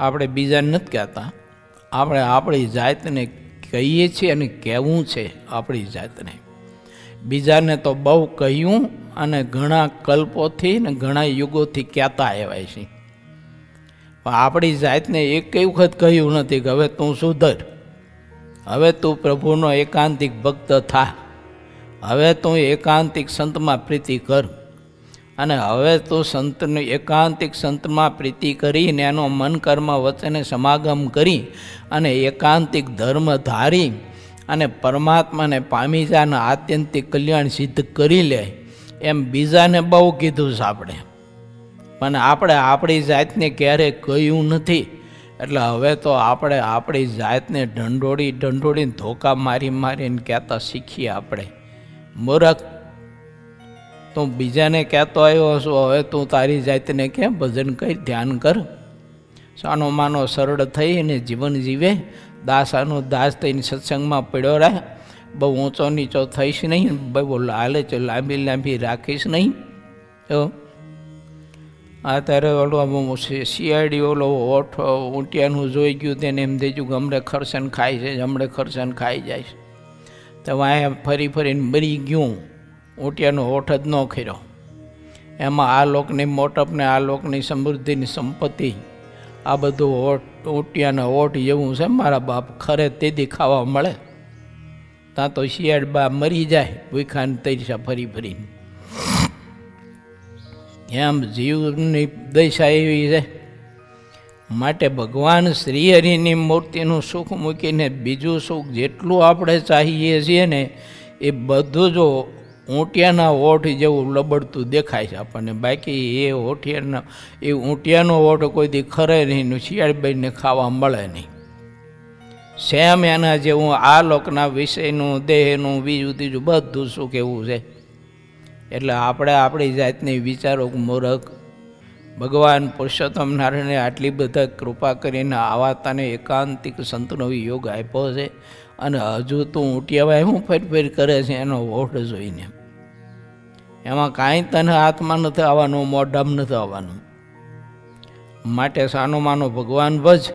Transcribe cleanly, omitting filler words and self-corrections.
આપણે બીજાને નથી કહેતા, આપણે આપણી જાતને કહીએ છીએ અને કહેવું છે આપણી જાતને. બીજાને તો બહુ કહ્યું અને ઘણા કલ્પોથી ને ઘણા યુગોથી કહેતા આવ્યા છે, પણ આપણી જાતને એક વખત કહ્યું નથી કે હવે તું સુધર, હવે તું પ્રભુનો એકાંતિક ભક્ત થા, હવે તું એકાંતિક સંતમાં પ્રીતિ કર, અને હવે તું સંતને એકાંતિક સંતમાં પ્રીતિ કરીને એનો મન કર્મ વચને સમાગમ કરી અને એકાંતિક ધર્મ ધારી અને પરમાત્માને પામી જા અને આત્યંતિક કલ્યાણ સિદ્ધ કરી લે, એમ બીજાને બહુ કીધું છે આપણે, પણ આપણે આપણી જાતને ક્યારેય કહ્યું નથી. એટલે હવે તો આપણે આપણી જાતને ઢંઢોળીને ધોકા મારીને કહેતા શીખીએ. આપણે મૂર્ખ, તું બીજાને કહેતો આવ્યો છું, હવે તું તારી જાતને કે ભજન કરી ધ્યાન કર, સાનો માનો સરળ થઈને જીવન જીવે, દાસાનો દાસ થઈને સત્સંગમાં પડ્યો રહે, બહુ ઊંચો નીચો થઈશ નહીં, બહુ લાલચ લાંબી રાખીશ નહીં. તો અત્યારે ઓલો શિયાળી ઓલો ઓઠ ઊંટિયાનું જોઈ ગયું તેને એમ થઈ ગયું કે હમણે ખરસન ખાય છે, હમણે ખરસન ખાઈ જાય છે, તો અહીંયા ફરીને મરી ગયું, ઊંટિયાનો ઓઠ જ ન ખર્યો. એમાં આ લોકની મોટપને આ લોકની સમૃદ્ધિની સંપત્તિ આ બધું ઊંટિયાના ઓઠ જેવું છે મારા બાપ, ખરે તેથી ખાવા મળે, ત્યાં તો શિયાળ બા મરી જાય ભૂખાને તૈસા ફરીને. એમ જીવની દશા એવી છે. માટે ભગવાન શ્રીહરિની મૂર્તિનું સુખ મૂકીને બીજું સુખ જેટલું આપણે ચાહીએ છીએ ને એ બધું જો ઊંટિયાના ઓઠ જેવું લબડતું દેખાય છે આપણને, બાકી એ ઊંટિયાનો ઓઠ કોઈ દી ખરે નહીં, શિયાળબાઈને ખાવા મળે નહીં. સેમ એના જેવું આ લોકના વિષયનું દેહનું બીજું ત્રીજું બધું સુખ એવું છે. એટલે આપણે આપણી જાતને વિચારો મૂર્ખ, ભગવાન પુરુષોત્તમ નારાયણે આટલી બધા કૃપા કરીને આવા તને એકાંતિક સંતનો યોગ આપ્યો છે, અને હજુ તું ઊંટિયાવાય શું ફેર કરે છે એનો ઓઠ જોઈને. એમાં કાંઈ તને હાથમાં નથી આવવાનું, મોઢામાં નથી આવવાનું. માટે સાનો માનો ભગવાન ભજ.